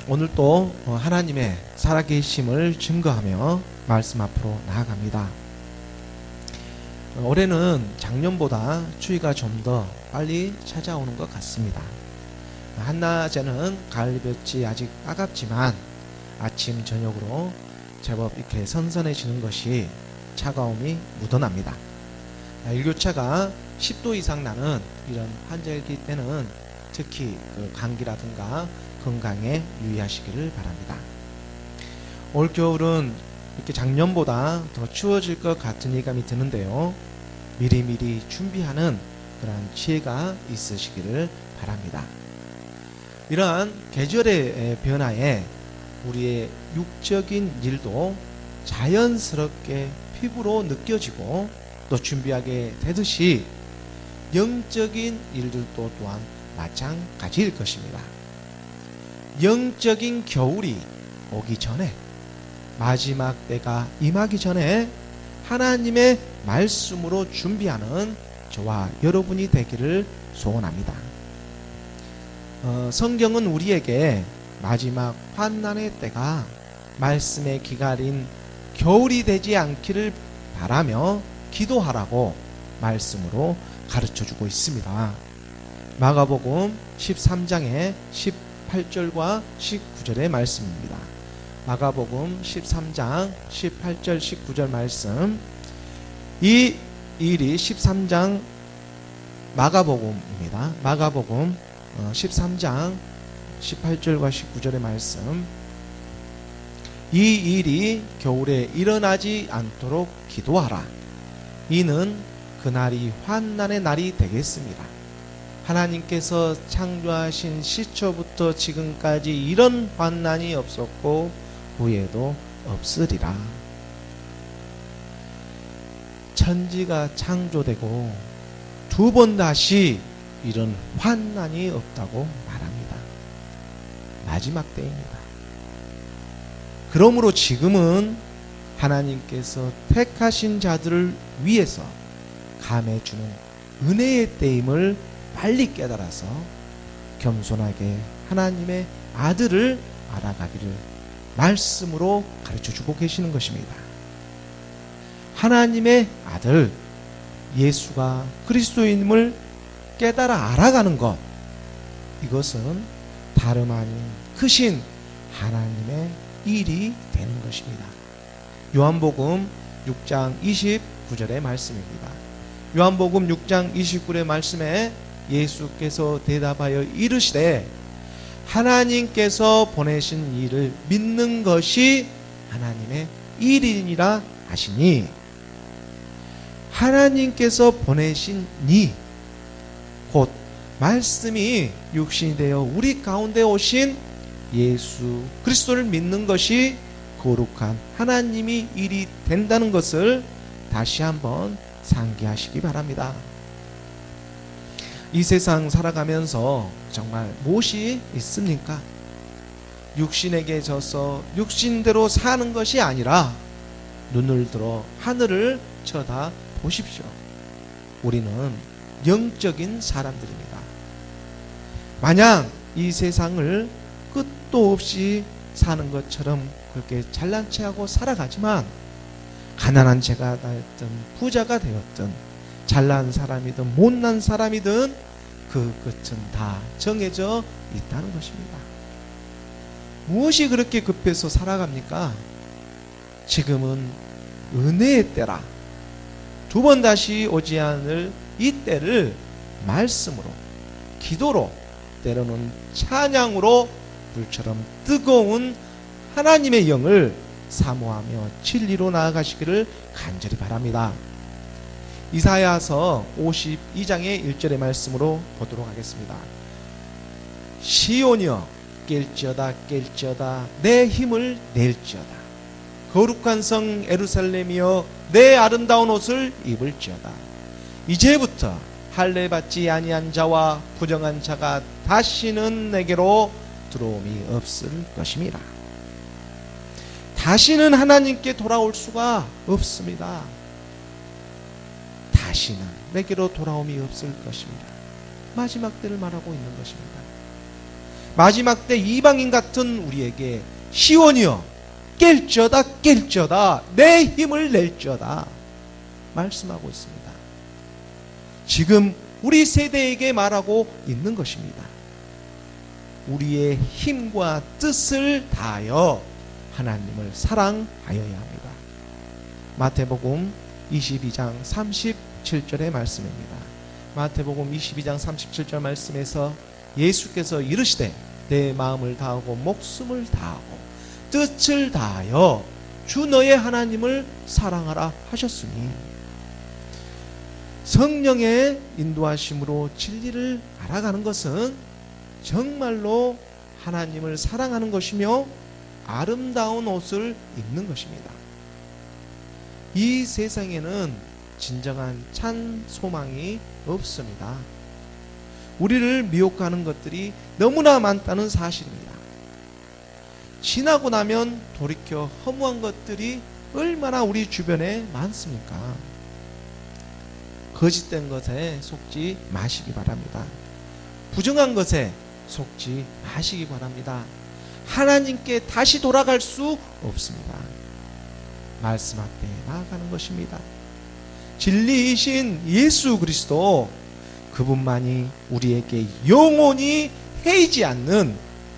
오늘도 하나님의 살아계심을 증거하며 말씀 앞으로 나아갑니다. 올해는 작년보다 추위가 좀 더 빨리 찾아오는 것 같습니다. 한낮에는 가을볕이 아직 따갑지만 아침 저녁으로 제법 이렇게 선선해지는 것이 차가움이 묻어납니다. 일교차가 10도 이상 나는 이런 환절기 때는 특히 감기라든가 건강에 유의하시기를 바랍니다. 올 겨울은 이렇게 작년보다 더 추워질 것 같은 예감이 드는데요. 미리미리 준비하는 그런 지혜가 있으시기를 바랍니다. 이러한 계절의 변화에 우리의 육적인 일도 자연스럽게 피부로 느껴지고 또 준비하게 되듯이 영적인 일들도 또한 마찬가지일 것입니다. 영적인 겨울이 오기 전에, 마지막 때가 임하기 전에 하나님의 말씀으로 준비하는 저와 여러분이 되기를 소원합니다. 성경은 우리에게 마지막 환난의 때가 말씀에 기다린 겨울이 되지 않기를 바라며 기도하라고 말씀으로 가르쳐주고 있습니다. 마가복음 13장의 18절과 19절의 말씀입니다. 마가복음 13장 18절 19절 말씀. 이 일이 13장 마가복음입니다. 마가복음 13장 18절과 19절의 말씀. 이 일이 겨울에 일어나지 않도록 기도하라. 이는 그날이 환난의 날이 되겠습니다. 하나님께서 창조하신 시초부터 지금까지 이런 환난이 없었고 후에도 없으리라. 천지가 창조되고 두 번 다시 이런 환난이 없다고 말합니다. 마지막 때입니다. 그러므로 지금은 하나님께서 택하신 자들을 위해서 감해주는 은혜의 때임을 빨리 깨달아서 겸손하게 하나님의 아들을 알아가기를 말씀으로 가르쳐주고 계시는 것입니다. 하나님의 아들 예수가 그리스도인임을 깨달아 알아가는 것, 이것은 다름 아닌 크신 하나님의 일이 되는 것입니다. 요한복음 6장 29절의 말씀입니다. 요한복음 6장 29절의 말씀에 예수께서 대답하여 이르시되 하나님께서 보내신 일을 믿는 것이 하나님의 일이니라 하시니, 하나님께서 보내신 이 곧 말씀이 육신이 되어 우리 가운데 오신 예수 그리스도를 믿는 것이 거룩한 하나님이 일이 된다는 것을 다시 한번 상기하시기 바랍니다. 이 세상 살아가면서 정말 무엇이 있습니까? 육신에게 져서 육신대로 사는 것이 아니라 눈을 들어 하늘을 쳐다 보십시오. 우리는 영적인 사람들입니다. 마냥 이 세상을 끝도 없이 사는 것처럼 그렇게 잘난 체하고 살아가지만 가난한 자가 되었든 부자가 되었든 잘난 사람이든 못난 사람이든 그 끝은 다 정해져 있다는 것입니다. 무엇이 그렇게 급해서 살아갑니까? 지금은 은혜의 때라. 두 번 다시 오지 않을 이 때를 말씀으로, 기도로, 때로는 찬양으로 불처럼 뜨거운 하나님의 영을 사모하며 진리로 나아가시기를 간절히 바랍니다. 이사야서 52장의 1절의 말씀으로 보도록 하겠습니다. 시온이여 깰지어다 깰지어다 내 힘을 낼지어다. 거룩한 성 예루살렘이여 내 아름다운 옷을 입을지어다. 이제부터 할례받지 아니한 자와 부정한 자가 다시는 내게로 들어옴이 없을 것임이라. 다시는 하나님께 돌아올 수가 없습니다. 다시는 내게로 돌아옴이 없을 것입니다. 마지막 때를 말하고 있는 것입니다. 마지막 때 이방인 같은 우리에게 시온이여 깰지어다 깰지어다 내 힘을 낼지어다 말씀하고 있습니다. 지금 우리 세대에게 말하고 있는 것입니다. 우리의 힘과 뜻을 다하여 하나님을 사랑하여야 합니다. 마태복음 22장 37절의 말씀입니다. 마태복음 22장 37절 말씀에서 예수께서 이르시되 내 마음을 다하고 목숨을 다하고 뜻을 다하여 주 너의 하나님을 사랑하라 하셨으니, 성령의 인도하심으로 진리를 알아가는 것은 정말로 하나님을 사랑하는 것이며 아름다운 옷을 입는 것입니다. 이 세상에는 진정한 참 소망이 없습니다. 우리를 미혹하는 것들이 너무나 많다는 사실입니다. 지나고 나면 돌이켜 허무한 것들이 얼마나 우리 주변에 많습니까? 거짓된 것에 속지 마시기 바랍니다. 부정한 것에 속지 마시기 바랍니다. 하나님께 다시 돌아갈 수 없습니다. 말씀 앞에 나아가는 것입니다. 진리이신 예수 그리스도, 그분만이 우리에게 영원히 헤이지 않는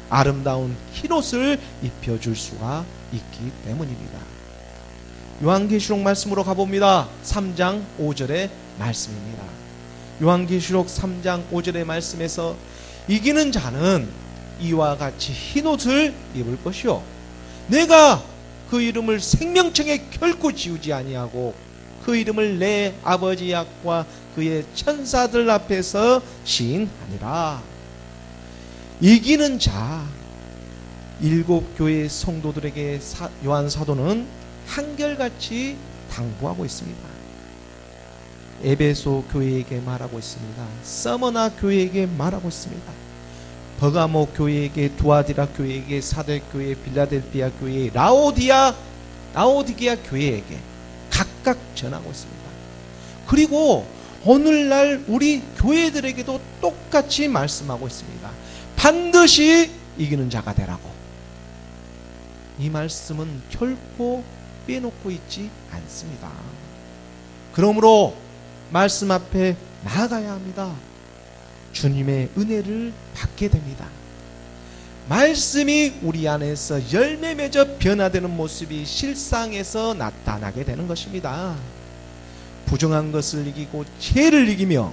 아름다운 흰옷을 입혀줄 수가 있기 때문입니다. 요한계시록 말씀으로 가봅니다. 3장 5절의 말씀입니다. 요한계시록 3장 5절의 말씀에서 이기는 자는 이와 같이 흰옷을 입을 것이요 내가 그 이름을 생명책에 결코 지우지 아니하고 그 이름을 내 아버지 약과 그의 천사들 앞에서 시인하니라. 이기는 자, 7교회 성도들에게 요한 사도는 한결같이 당부하고 있습니다. 에베소 교회에게 말하고 있습니다. 서머나 교회에게 말하고 있습니다. 버가모 교회에게, 두아디라 교회에게, 사대 교회, 빌라델피아 교회, 라오디게아 교회에게 각각 전하고 있습니다. 그리고 오늘날 우리 교회들에게도 똑같이 말씀하고 있습니다. 반드시 이기는 자가 되라고. 이 말씀은 결코 빼놓고 있지 않습니다. 그러므로 말씀 앞에 나아가야 합니다. 주님의 은혜를 받게 됩니다. 말씀이 우리 안에서 열매 맺어 변화되는 모습이 실상에서 나타나게 되는 것입니다. 부정한 것을 이기고 죄를 이기며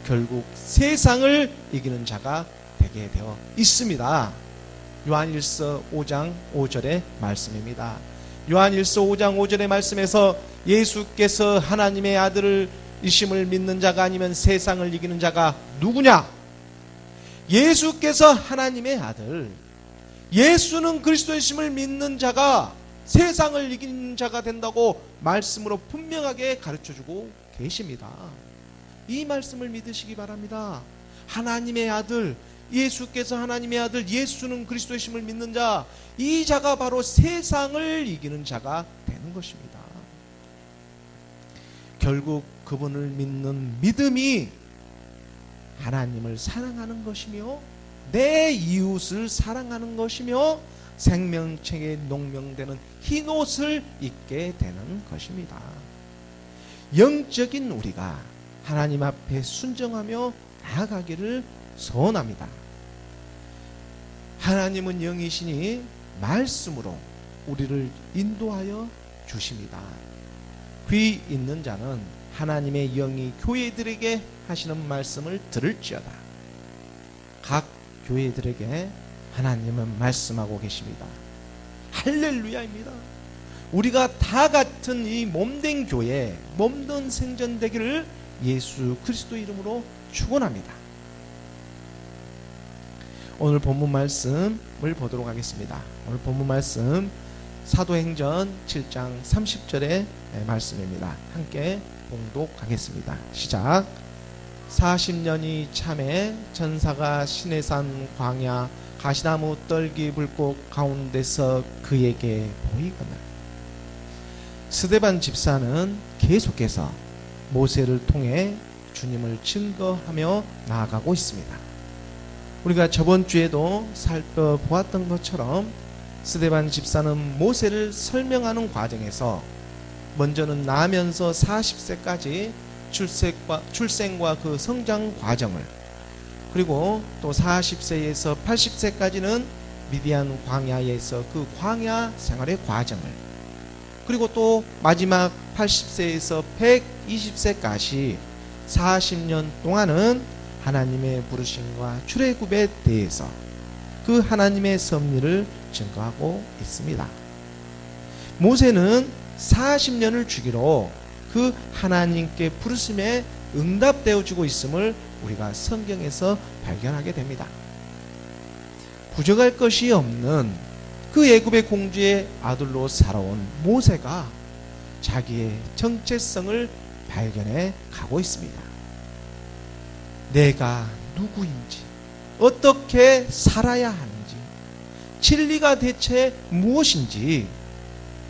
결국 세상을 이기는 자가 되게 되어 있습니다. 요한일서 5장 5절의 말씀입니다. 요한일서 5장 5절의 말씀에서 예수께서 하나님의 아들을 이심을 믿는 자가 아니면 세상을 이기는 자가 누구냐? 예수께서 하나님의 아들, 예수는 그리스도이심을 믿는 자가 세상을 이기는 자가 된다고 말씀으로 분명하게 가르쳐주고 계십니다. 이 말씀을 믿으시기 바랍니다. 하나님의 아들, 예수께서 하나님의 아들, 예수는 그리스도이심을 믿는 자, 이 자가 바로 세상을 이기는 자가 되는 것입니다. 결국 그분을 믿는 믿음이 하나님을 사랑하는 것이며 내 이웃을 사랑하는 것이며 생명책에 농명되는 흰옷을 입게 되는 것입니다. 영적인 우리가 하나님 앞에 순종하며 나아가기를 소원합니다. 하나님은 영이시니 말씀으로 우리를 인도하여 주십니다. 귀 있는 자는 하나님의 영이 교회들에게 하시는 말씀을 들을지어다. 각 교회들에게 하나님은 말씀하고 계십니다. 할렐루야입니다. 우리가 다 같은 이 몸된 교회, 몸된 생전 되기를 예수 그리스도 이름으로 축원합니다. 오늘 본문 말씀을 보도록 하겠습니다. 오늘 본문 말씀 사도행전 7장 30절의 말씀입니다. 함께 봉독하겠습니다. 시작. 40년이 참에 전사가 시내산 광야 가시나무 떨기 불꽃 가운데서 그에게 보이거늘. 스데반 집사는 계속해서 모세를 통해 주님을 증거하며 나아가고 있습니다. 우리가 저번 주에도 살펴보았던 것처럼 스데반 집사는 모세를 설명하는 과정에서 먼저는 나면서 40세까지 출생과 그 성장 과정을, 그리고 또 40세에서 80세까지는 미디안 광야에서 그 광야 생활의 과정을, 그리고 또 마지막 80세에서 120세까지 40년 동안은 하나님의 부르심과 출애굽에 대해서 그 하나님의 섭리를 증거하고 있습니다. 모세는 40년을 주기로 그 하나님께 부르심에 응답되어 주고 있음을 우리가 성경에서 발견하게 됩니다. 부족할 것이 없는 그 애굽의 공주의 아들로 살아온 모세가 자기의 정체성을 발견해 가고 있습니다. 내가 누구인지, 어떻게 살아야 하는지, 진리가 대체 무엇인지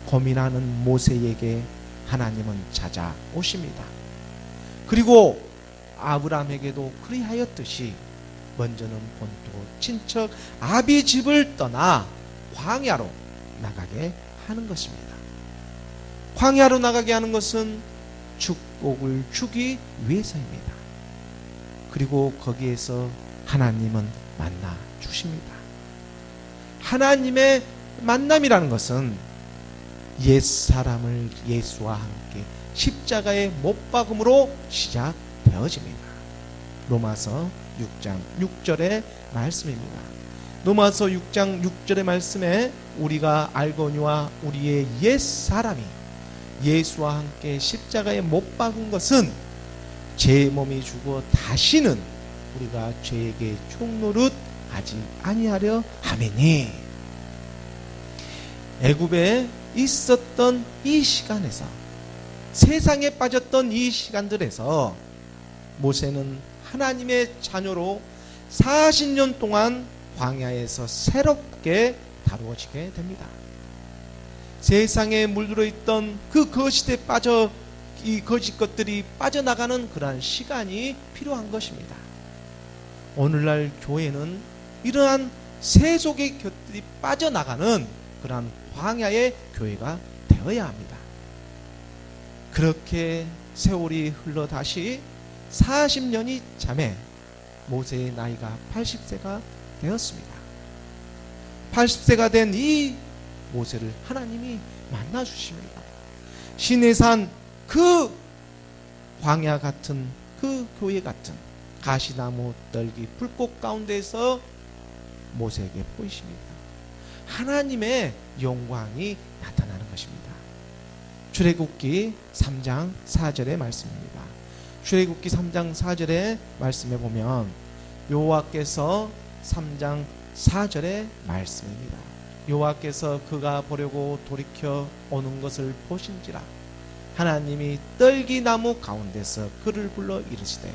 고민하는 모세에게 하나님은 찾아오십니다. 그리고 아브라함에게도 그리하였듯이 먼저는 본토 친척 아비 집을 떠나 광야로 나가게 하는 것입니다. 광야로 나가게 하는 것은 축복을 주기 위해서입니다. 그리고 거기에서 하나님은 만나 주십니다. 하나님의 만남이라는 것은 옛사람을 예수와 함께 십자가에 못 박음으로 시작되어집니다. 로마서 6장 6절의 말씀입니다. 로마서 6장 6절의 말씀에 우리가 알거니와 우리의 옛사람이 예수와 함께 십자가에 못 박은 것은 제 몸이 죽어 다시는 우리가 죄에게 종노릇 하지 아니하려 하매니, 애굽에 있었던 이 시간에서, 세상에 빠졌던 이 시간들에서 모세는 하나님의 자녀로 40년 동안 광야에서 새롭게 다루어지게 됩니다. 세상에 물들어 있던 그 거짓에 빠져 이 거짓 것들이 빠져나가는 그러한 시간이 필요한 것입니다. 오늘날 교회는 이러한 세속의 것들이 빠져나가는 그러한 광야의 교회가 되어야 합니다. 그렇게 세월이 흘러 다시 40년이 참에 모세의 나이가 80세가 되었습니다. 80세가 된 이 모세를 하나님이 만나 주십니다. 시내산 그 광야 같은, 그 교회 같은 가시나무 떨기 불꽃 가운데서 모세에게 보이십니다. 하나님의 영광이 나타나는 것입니다. 출애굽기 3장 4절의 말씀입니다. 출애굽기 3장 4절의 말씀에 보면 여호와께서 3장 4절의 말씀입니다. 여호와께서 그가 보려고 돌이켜 오는 것을 보신지라 하나님이 떨기나무 가운데서 그를 불러 이르시되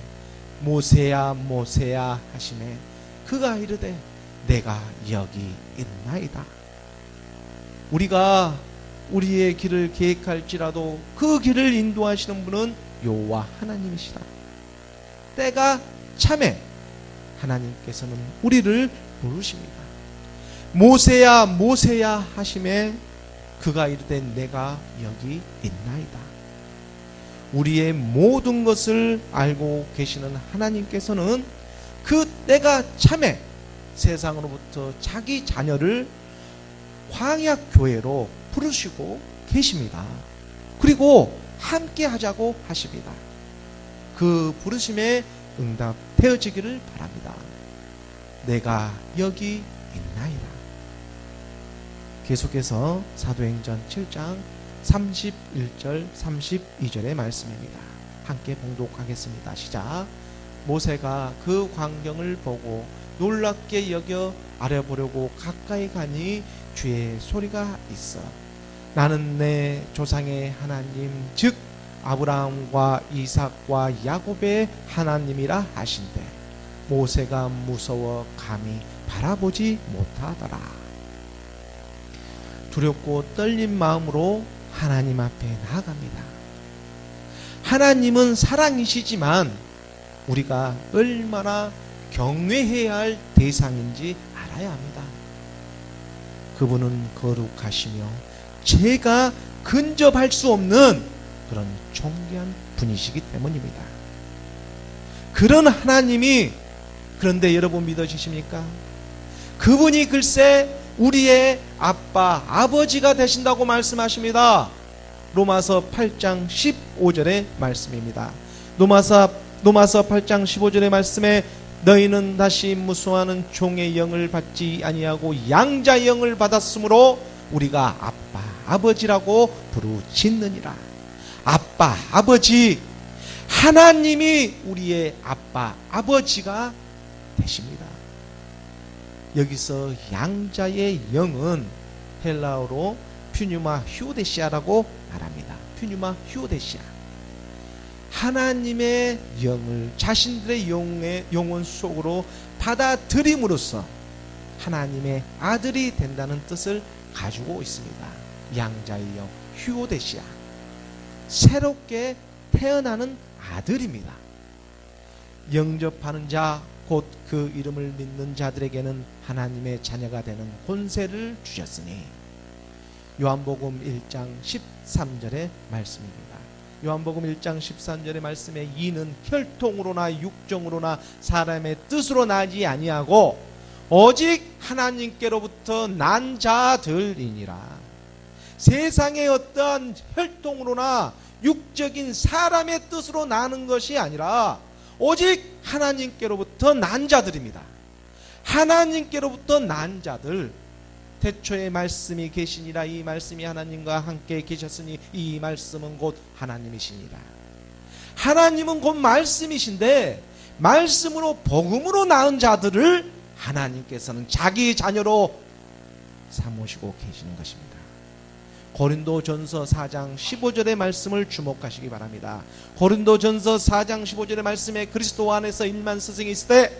모세야 모세야 하시매 그가 이르되 내가 여기 있나이다. 우리가 우리의 길을 계획할지라도 그 길을 인도하시는 분은 여호와 하나님이시다. 때가 참에 하나님께서는 우리를 부르십니다. 모세야 모세야 하시매 그가 이르되 내가 여기 있나이다. 우리의 모든 것을 알고 계시는 하나님께서는 그 때가 참에 세상으로부터 자기 자녀를 광야 교회로 부르시고 계십니다. 그리고 함께 하자고 하십니다. 그 부르심에 응답되어지기를 바랍니다. 내가 여기 있나이다. 계속해서 사도행전 7장 31절 32절의 말씀입니다. 함께 봉독하겠습니다. 시작. 모세가 그 광경을 보고 놀랍게 여겨 아려보려고 가까이 가니 주의 소리가 있어 나는 내 조상의 하나님 즉 아브라함과 이삭과 야곱의 하나님이라 하신대 모세가 무서워 감히 바라보지 못하더라. 두렵고 떨린 마음으로 하나님 앞에 나아갑니다. 하나님은 사랑이시지만 우리가 얼마나 경외해야 할 대상인지 알아야 합니다. 그분은 거룩하시며 제가 근접할 수 없는 그런 존귀한 분이시기 때문입니다. 그런 하나님이, 그런데 여러분 믿어지십니까? 그분이 글쎄 우리의 아빠, 아버지가 되신다고 말씀하십니다. 로마서 8장 15절의 말씀입니다. 로마서 8장 15절의 말씀에 너희는 다시 무수하는 종의 영을 받지 아니하고 양자의 영을 받았으므로 우리가 아빠, 아버지라고 부르짖느니라. 아빠, 아버지, 하나님이 우리의 아빠, 아버지가 되십니다. 여기서 양자의 영은 헬라어로 퓨뉴마 휴데시아라고 말합니다. 퓨뉴마 휴데시아. 하나님의 영을 자신들의 영혼 속으로 받아들임으로써 하나님의 아들이 된다는 뜻을 가지고 있습니다. 양자의 영, 휴오데시아. 새롭게 태어나는 아들입니다. 영접하는 자, 곧 그 이름을 믿는 자들에게는 하나님의 자녀가 되는 권세를 주셨으니. 요한복음 1장 13절의 말씀입니다. 요한복음 1장 13절의 말씀에 이는 혈통으로나 육정으로나 사람의 뜻으로 나지 아니하고 오직 하나님께로부터 난 자들이니라. 세상의 어떠한 혈통으로나 육적인 사람의 뜻으로 나는 것이 아니라 오직 하나님께로부터 난 자들입니다. 하나님께로부터 난 자들. 태초에 말씀이 계시니라. 이 말씀이 하나님과 함께 계셨으니 이 말씀은 곧 하나님이시니라. 하나님은 곧 말씀이신데 말씀으로 복음으로 낳은 자들을 하나님께서는 자기 자녀로 삼으시고 계시는 것입니다. 고린도전서 4장 15절의 말씀을 주목하시기 바랍니다. 고린도전서 4장 15절의 말씀에 그리스도 안에서 일만 스승이 있을 때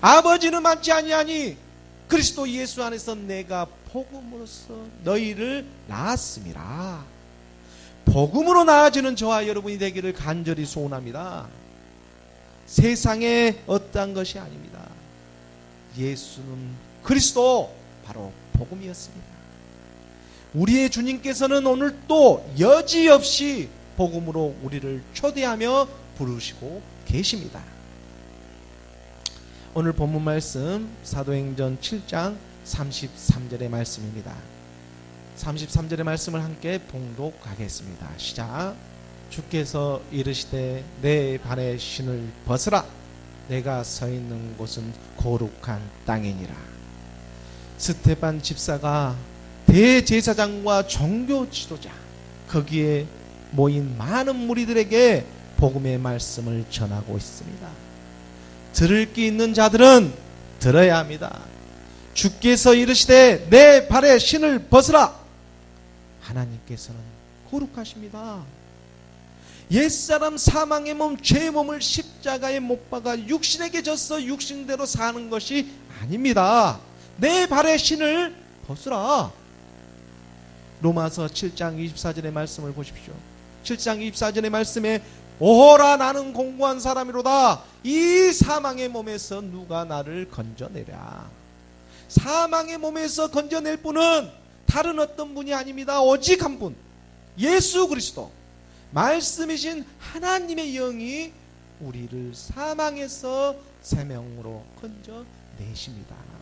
아버지는 맞지 아니하니 그리스도 예수 안에서 내가 복음으로써 너희를 낳았음이라. 복음으로 낳아지는 저와 여러분이 되기를 간절히 소원합니다. 세상에 어떠한 것이 아닙니다. 예수는 그리스도, 바로 복음이었습니다. 우리의 주님께서는 오늘 또 여지없이 복음으로 우리를 초대하며 부르시고 계십니다. 오늘 본문 말씀 사도행전 7장 33절의 말씀입니다. 33절의 말씀을 함께 봉독하겠습니다. 시작. 주께서 이르시되 내 발의 신을 벗으라. 내가 서 있는 곳은 거룩한 땅이니라. 스테반 집사가 대제사장과 종교 지도자, 거기에 모인 많은 무리들에게 복음의 말씀을 전하고 있습니다. 들을 귀 있는 자들은 들어야 합니다. 주께서 이르시되 내 발에 신을 벗으라. 하나님께서는 거룩하십니다. 옛사람 사망의 몸, 죄의 몸을 십자가에 못 박아 육신에게 져서 육신대로 사는 것이 아닙니다. 내 발에 신을 벗으라. 로마서 7장 24절의 말씀을 보십시오. 7장 24절의 말씀에 오호라 나는 공고한 사람이로다. 이 사망의 몸에서 누가 나를 건져내랴. 사망의 몸에서 건져낼 분은 다른 어떤 분이 아닙니다. 오직 한 분, 예수 그리스도, 말씀이신 하나님의 영이 우리를 사망에서 생명으로 건져내십니다.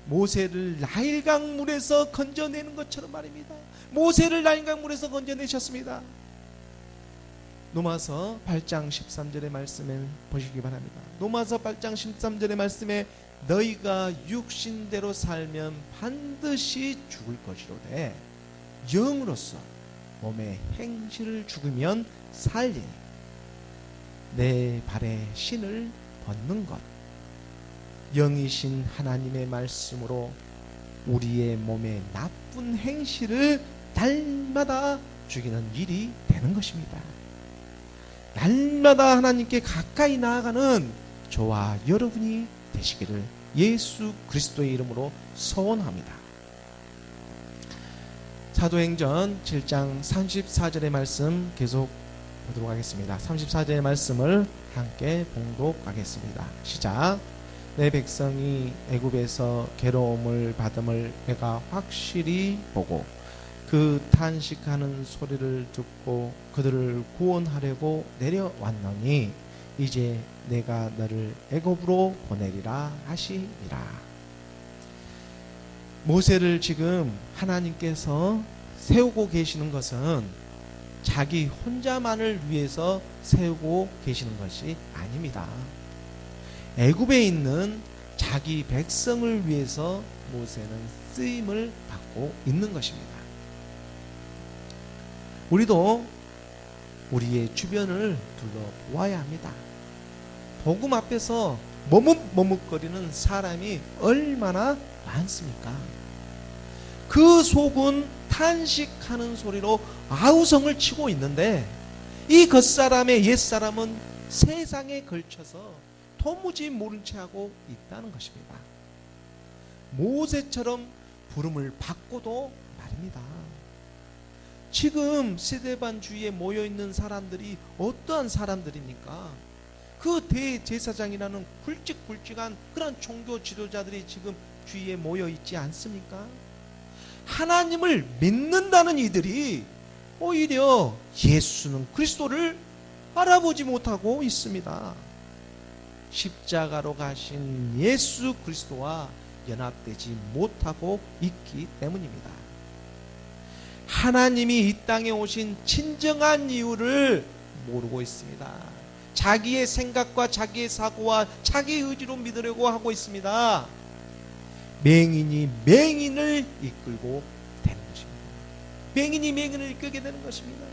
모세를 나일강 물에서 건져내는 것처럼 말입니다. 모세를 나일강 물에서 건져내셨습니다. 로마서 8장 13절의 말씀을 보시기 바랍니다. 로마서 8장 13절의 말씀에 너희가 육신대로 살면 반드시 죽을 것이로되 영으로서 몸의 행실을 죽으면 살리니 내 발에 신을 벗는 것. 영이신 하나님의 말씀으로 우리의 몸의 나쁜 행실을 날마다 죽이는 일이 되는 것입니다. 날마다 하나님께 가까이 나아가는 저와 여러분이 되시기를 예수 그리스도의 이름으로 소원합니다. 사도행전 7장 34절의 말씀 계속 보도록 하겠습니다. 34절의 말씀을 함께 봉독하겠습니다. 시작. 내 백성이 애굽에서 괴로움을 받음을 내가 확실히 보고 그 탄식하는 소리를 듣고 그들을 구원하려고 내려왔노니 이제 내가 너를 애굽으로 보내리라 하시니라. 모세를 지금 하나님께서 세우고 계시는 것은 자기 혼자만을 위해서 세우고 계시는 것이 아닙니다. 애굽에 있는 자기 백성을 위해서 모세는 쓰임을 받고 있는 것입니다. 우리도 우리의 주변을 둘러보아야 합니다. 복음 앞에서 머뭇머뭇거리는 사람이 얼마나 많습니까? 그 속은 탄식하는 소리로 아우성을 치고 있는데 이 겉사람의 옛사람은 세상에 걸쳐서 도무지 모른 채 하고 있다는 것입니다. 모세처럼 부름을 받고도 말입니다. 지금 스데반 주위에 모여있는 사람들이 어떠한 사람들입니까? 그 대제사장이라는 굵직굵직한 그런 종교 지도자들이 지금 주위에 모여있지 않습니까? 하나님을 믿는다는 이들이 오히려 예수는 그리스도를 알아보지 못하고 있습니다. 십자가로 가신 예수 그리스도와 연합되지 못하고 있기 때문입니다. 하나님이 이 땅에 오신 진정한 이유를 모르고 있습니다. 자기의 생각과 자기의 사고와 자기 의지로 믿으려고 하고 있습니다. 맹인이 맹인을 이끌고 되는 것입니다. 맹인이 맹인을 이끌게 되는 것입니다.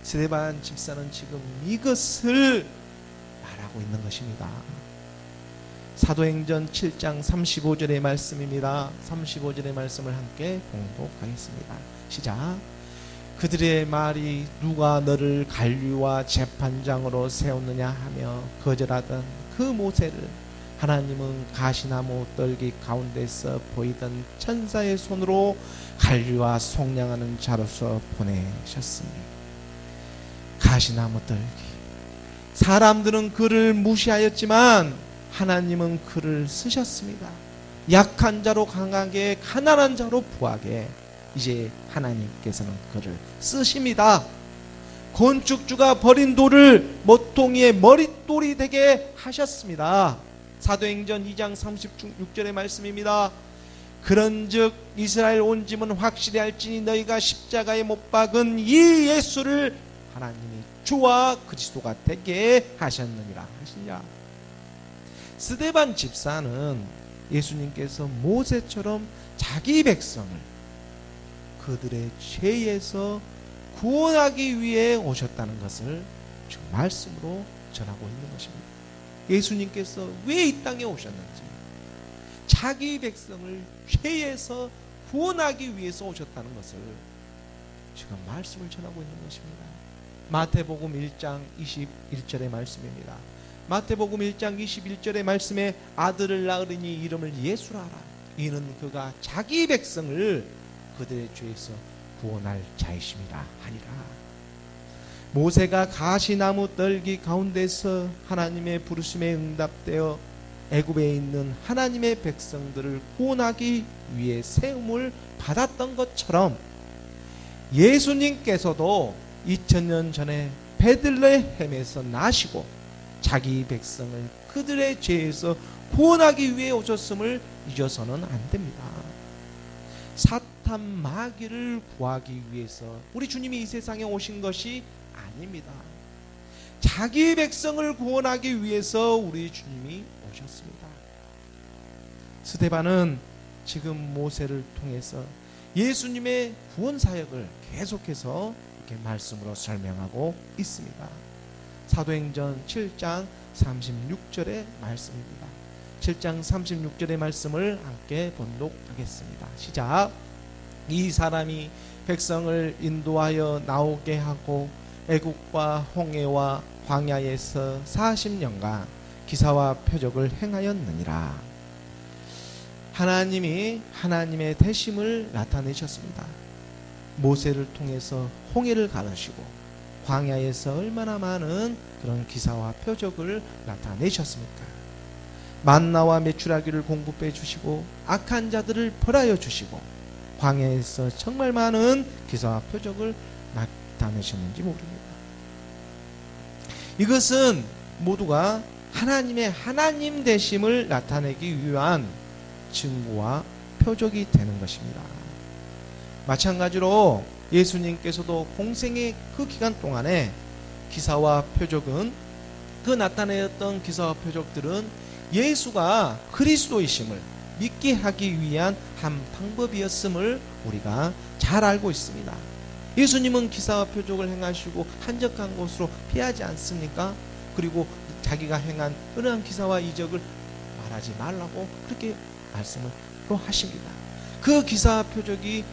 스데반 집사는 지금 이것을 말하고 있는 것입니다. 사도행전 7장 35절의 말씀입니다. 35절의 말씀을 함께 공독하겠습니다. 시작. 그들의 말이 누가 너를 관리와 재판장으로 세웠느냐 하며 거절하던 그 모세를 하나님은 가시나무 떨기 가운데서 보이던 천사의 손으로 관리와 속량하는 자로서 보내셨으니 가시나무 떨기, 사람들은 그를 무시하였지만 하나님은 그를 쓰셨습니다. 약한 자로 강하게, 가난한 자로 부하게 이제 하나님께서는 그를 쓰십니다. 건축주가 버린 돌을 모퉁이의 머릿돌이 되게 하셨습니다. 사도행전 2장 36절의 말씀입니다. 그런즉 이스라엘 온 짐은 확실히 할지니 너희가 십자가에 못 박은 이 예수를 하나님이 주와 그리스도가 되게 하셨느니라 하시냐. 스데반 집사는 예수님께서 모세처럼 자기 백성을 그들의 죄에서 구원하기 위해 오셨다는 것을 지금 말씀으로 전하고 있는 것입니다. 예수님께서 왜 이 땅에 오셨는지, 자기 백성을 죄에서 구원하기 위해서 오셨다는 것을 지금 말씀을 전하고 있는 것입니다. 마태복음 1장 21절의 말씀입니다. 마태복음 1장 21절의 말씀에 아들을 낳으리니 이름을 예수라 하라. 이는 그가 자기 백성을 그들의 죄에서 구원할 자이심이라 하니라. 모세가 가시나무 떨기 가운데서 하나님의 부르심에 응답되어 애굽에 있는 하나님의 백성들을 구원하기 위해 세움을 받았던 것처럼 예수님께서도 2000년 전에 베들레헴에서 나시고 자기 백성을 그들의 죄에서 구원하기 위해 오셨음을 잊어서는 안 됩니다. 사탄 마귀를 구하기 위해서 우리 주님이 이 세상에 오신 것이 아닙니다. 자기 백성을 구원하기 위해서 우리 주님이 오셨습니다. 스데반은 지금 모세를 통해서 예수님의 구원 사역을 계속해서 이렇게 말씀으로 설명하고 있습니다. 사도행전 7장 36절의 말씀입니다. 7장 36절의 말씀을 함께 번독하겠습니다. 시작. 이 사람이 백성을 인도하여 나오게 하고 애국과 홍해와 광야에서 40년간 기사와 표적을 행하였느니라. 하나님이 하나님의 대심을 나타내셨습니다. 모세를 통해서 홍해를 가르시고 광야에서 얼마나 많은 그런 기사와 표적을 나타내셨습니까? 만나와 메추라기를 공급해 주시고 악한 자들을 벌하여 주시고 광야에서 정말 많은 기사와 표적을 나타내셨는지 모릅니다. 이것은 모두가 하나님의 하나님 되심을 나타내기 위한 증거와 표적이 되는 것입니다. 마찬가지로 예수님께서도 공생의 그 기간 동안에 기사와 표적은, 그 나타내었던 기사와 표적들은 예수가 그리스도이심을 믿게 하기 위한 한 방법이었음을 우리가 잘 알고 있습니다. 예수님은 기사와 표적을 행하시고 한적한 곳으로 피하지 않습니까? 그리고 자기가 행한 은혜한 기사와 이적을 말하지 말라고 그렇게 말씀을 또 하십니다. 그 기사와 표적을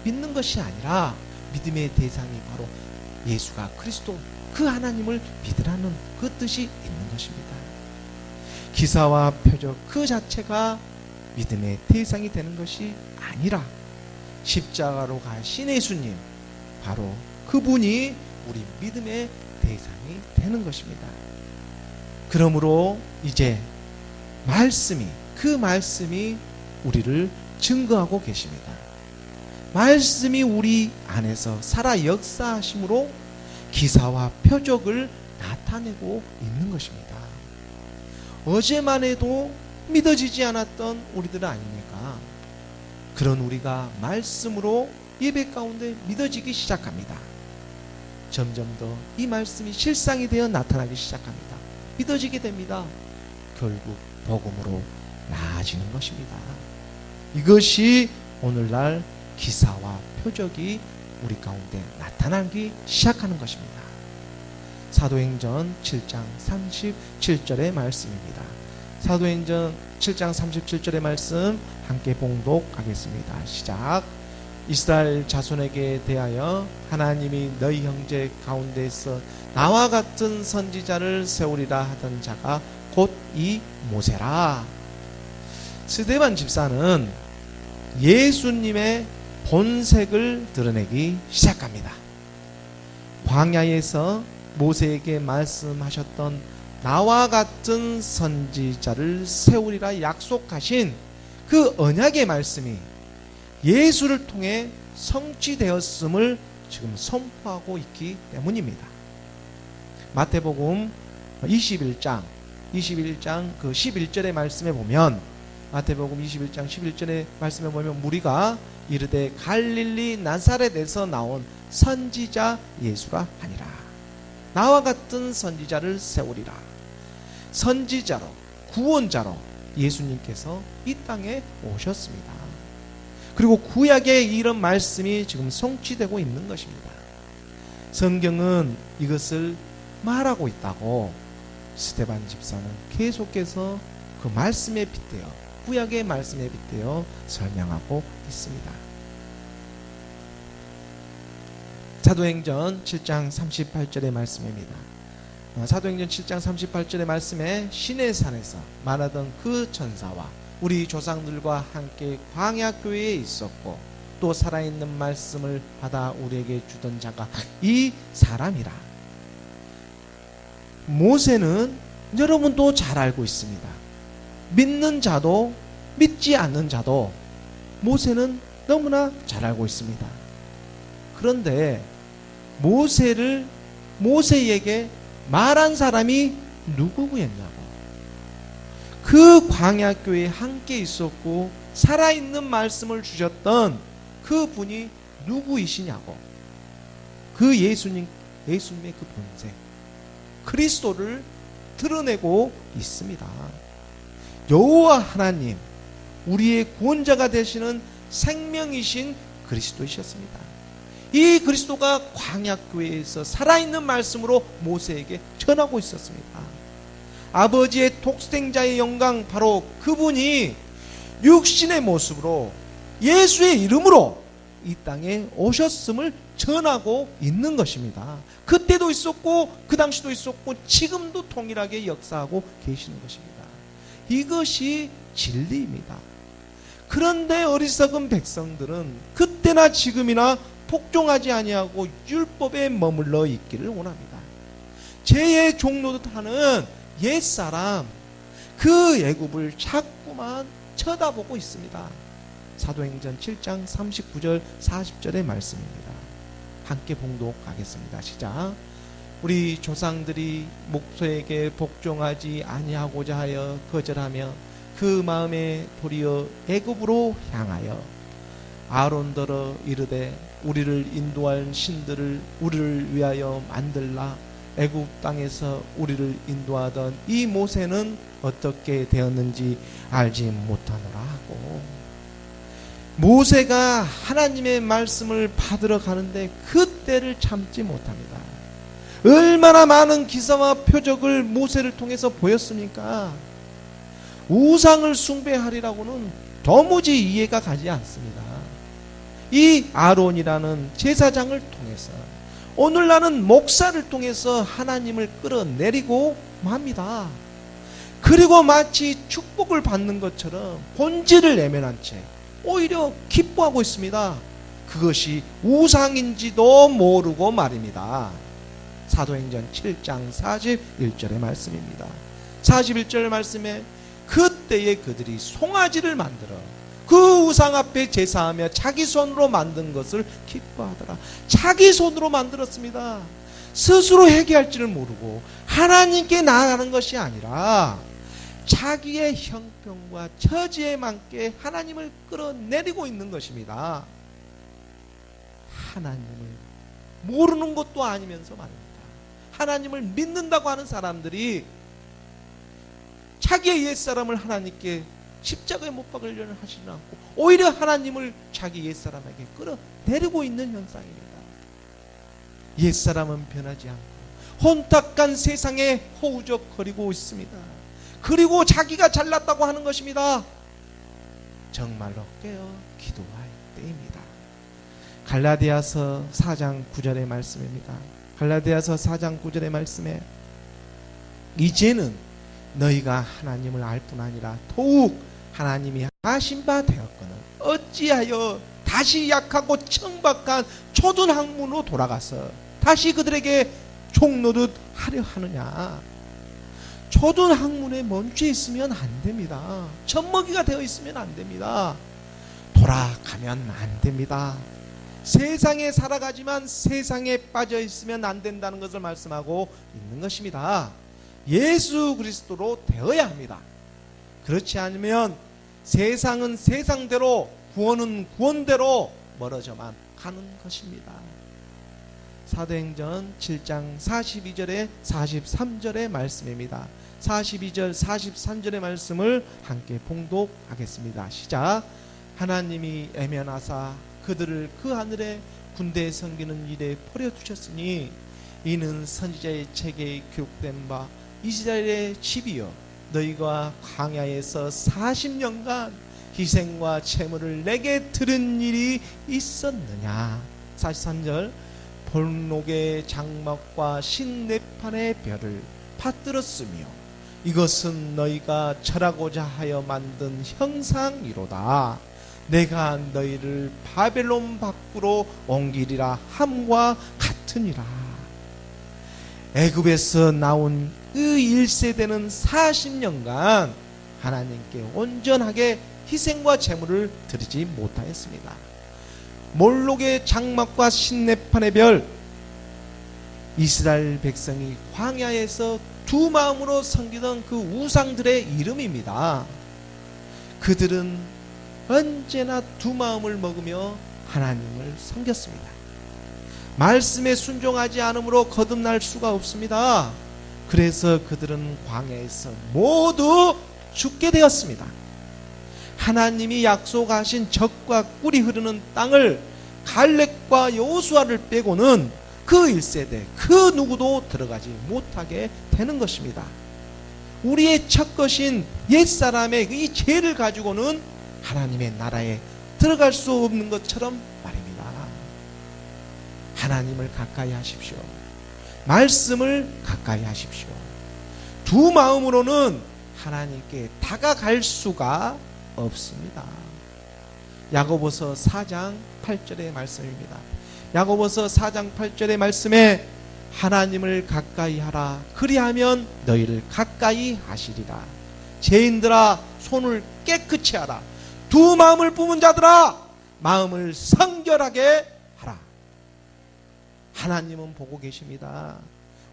믿는 것이 아니라 믿음의 대상이 바로 예수가 그리스도, 그 하나님을 믿으라는 그 뜻이 있는 것입니다. 기사와 표적 그 자체가 믿음의 대상이 되는 것이 아니라 십자가로 가신 예수님, 바로 그분이 우리 믿음의 대상이 되는 것입니다. 그러므로 이제 그 말씀이 우리를 증거하고 계십니다. 말씀이 우리 안에서 살아 역사하심으로 기사와 표적을 나타내고 있는 것입니다. 어제만 해도 믿어지지 않았던 우리들 아닙니까? 그런 우리가 말씀으로 예배 가운데 믿어지기 시작합니다. 점점 더 이 말씀이 실상이 되어 나타나기 시작합니다. 믿어지게 됩니다. 결국 복음으로 나아지는 것입니다. 이것이 오늘날 기사와 표적이 우리 가운데 나타나기 시작하는 것입니다. 사도행전 7장 37절의 말씀입니다. 사도행전 7장 37절의 말씀 함께 봉독하겠습니다. 시작. 이스라엘 자손에게 대하여 하나님이 너희 형제 가운데서 나와 같은 선지자를 세우리라 하던 자가 곧 이 모세라. 스데반 집사는 예수님의 본색을 드러내기 시작합니다. 광야에서 모세에게 말씀하셨던 나와 같은 선지자를 세우리라 약속하신 그 언약의 말씀이 예수를 통해 성취되었음을 지금 선포하고 있기 때문입니다. 마태복음 21장 그 11절의 말씀에 보면, 마태복음 21장 11절의 말씀에 보면 무리가 이르되 갈릴리 나사렛에서 나온 선지자 예수라 하니라. 나와 같은 선지자를 세우리라. 선지자로, 구원자로 예수님께서 이 땅에 오셨습니다. 그리고 구약의 이런 말씀이 지금 성취되고 있는 것입니다. 성경은 이것을 말하고 있다고 스데반 집사는 계속해서 그 말씀에 빗대어, 구약의 말씀에 빗대어 설명하고 있습니다. 사도행전 7장 38절의 말씀입니다. 사도행전 7장 38절의 말씀에 시내산에서 말하던 그 천사와 우리 조상들과 함께 광야교회에 있었고 또 살아있는 말씀을 받아 우리에게 주던 자가 이 사람이라. 모세는 여러분도 잘 알고 있습니다. 믿는 자도 믿지 않는 자도 모세는 너무나 잘 알고 있습니다. 그런데 모세에게 말한 사람이 누구였냐고. 그 광야교회에 함께 있었고 살아있는 말씀을 주셨던 그 분이 누구이시냐고. 그 예수님의 그 본색, 그리스도를 드러내고 있습니다. 여호와 하나님, 우리의 구원자가 되시는 생명이신 그리스도이셨습니다. 이 그리스도가 광야교회에서 살아있는 말씀으로 모세에게 전하고 있었습니다. 아버지의 독생자의 영광, 바로 그분이 육신의 모습으로 예수의 이름으로 이 땅에 오셨음을 전하고 있는 것입니다. 그때도 있었고 그 당시도 있었고 지금도 동일하게 역사하고 계시는 것입니다. 이것이 진리입니다. 그런데 어리석은 백성들은 그때나 지금이나 복종하지 아니하고 율법에 머물러 있기를 원합니다. 죄의 종노릇하는 옛사람, 그 애굽을 자꾸만 쳐다보고 있습니다. 사도행전 7장 39절 40절의 말씀입니다. 함께 봉독하겠습니다. 시작. 우리 조상들이 목소에게 복종하지 아니하고자 하여 거절하며 그 마음에 도리어 애굽으로 향하여 아론더러 이르되 우리를 인도할 신들을 우리를 위하여 만들라. 애굽 땅에서 우리를 인도하던 이 모세는 어떻게 되었는지 알지 못하노라 하고, 모세가 하나님의 말씀을 받으러 가는데 그때를 참지 못합니다. 얼마나 많은 기사와 표적을 모세를 통해서 보였습니까? 우상을 숭배하리라고는 도무지 이해가 가지 않습니다. 이 아론이라는 제사장을 통해서 오늘날은 목사를 통해서 하나님을 끌어내리고 맙니다. 그리고 마치 축복을 받는 것처럼 본질을 내면한 채 오히려 기뻐하고 있습니다. 그것이 우상인지도 모르고 말입니다. 사도행전 7장 41절의 말씀입니다. 41절 말씀에 그때에 그들이 송아지를 만들어 그 우상 앞에 제사하며 자기 손으로 만든 것을 기뻐하더라. 자기 손으로 만들었습니다. 스스로 해결할지를 모르고 하나님께 나아가는 것이 아니라 자기의 형편과 처지에 맞게 하나님을 끌어내리고 있는 것입니다. 하나님을 모르는 것도 아니면서 말입니다. 하나님을 믿는다고 하는 사람들이 자기의 옛사람을 하나님께 십자가에 못 박으려는 하시지 않고 오히려 하나님을 자기 옛사람에게 끌어내리고 있는 현상입니다. 옛사람은 변하지 않고 혼탁한 세상에 허우적거리고 있습니다. 그리고 자기가 잘났다고 하는 것입니다. 정말로 깨어 기도할 때입니다. 갈라디아서 4장 9절의 말씀입니다. 갈라디아서 4장 9절의 말씀에 이제는 너희가 하나님을 알 뿐 아니라 더욱 하나님이 하신 바 되었거늘 어찌하여 다시 약하고 청박한 초든 학문으로 돌아가서 다시 그들에게 종노릇 하려 하느냐. 초든 학문에 멈춰 있으면 안 됩니다. 젖먹이가 되어 있으면 안 됩니다. 돌아가면 안 됩니다. 세상에 살아가지만 세상에 빠져 있으면 안 된다는 것을 말씀하고 있는 것입니다. 예수 그리스도로 되어야 합니다. 그렇지 않으면 세상은 세상대로 구원은 구원대로 멀어져만 가는 것입니다. 사도행전 7장 42절에 43절의 말씀입니다. 42절 43절의 말씀을 함께 봉독하겠습니다. 시작. 하나님이 애면하사 그들을 그 하늘에 군대 섬기는 일에 버려두셨으니 이는 선지자의 책에 기록된 바 이스라엘의 집이여 너희가 광야에서 40년간 희생과 제물을 내게 드린 일이 있었느냐. 43절 볼록의 장막과 신내판의 별을 받들었으며 이것은 너희가 절하고자 하여 만든 형상이로다. 내가 너희를 바벨론 밖으로 옮기리라 함과 같으니라. 애굽에서 나온 그 1세대는 40년간 하나님께 온전하게 희생과 제물을 드리지 못하였습니다. 몰록의 장막과 신내판의 별, 이스라엘 백성이 광야에서 두 마음으로 섬기던 그 우상들의 이름입니다. 그들은 언제나 두 마음을 먹으며 하나님을 섬겼습니다. 말씀에 순종하지 않으므로 거듭날 수가 없습니다. 그래서 그들은 광야에서 모두 죽게 되었습니다. 하나님이 약속하신 젖과 꿀이 흐르는 땅을 갈렙과 여호수아를 빼고는 그 1세대 그 누구도 들어가지 못하게 되는 것입니다. 우리의 첫 것인 옛사람의 이 죄를 가지고는 하나님의 나라에 들어갈 수 없는 것처럼 말입니다. 하나님을 가까이 하십시오. 말씀을 가까이 하십시오. 두 마음으로는 하나님께 다가갈 수가 없습니다. 야고보서 4장 8절의 말씀입니다. 야고보서 4장 8절의 말씀에 하나님을 가까이 하라. 그리하면 너희를 가까이 하시리라. 죄인들아 손을 깨끗이 하라. 두 마음을 품은 자들아 마음을 성결하게 하라. 하나님은 보고 계십니다.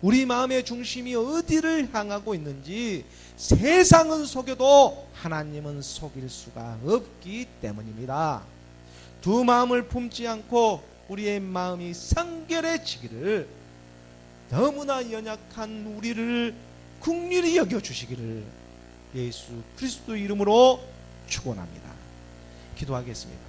우리 마음의 중심이 어디를 향하고 있는지 세상은 속여도 하나님은 속일 수가 없기 때문입니다. 두 마음을 품지 않고 우리의 마음이 성결해지기를, 너무나 연약한 우리를 긍휼히 여겨주시기를 예수 그리스도 이름으로 축원합니다. 기도하겠습니다.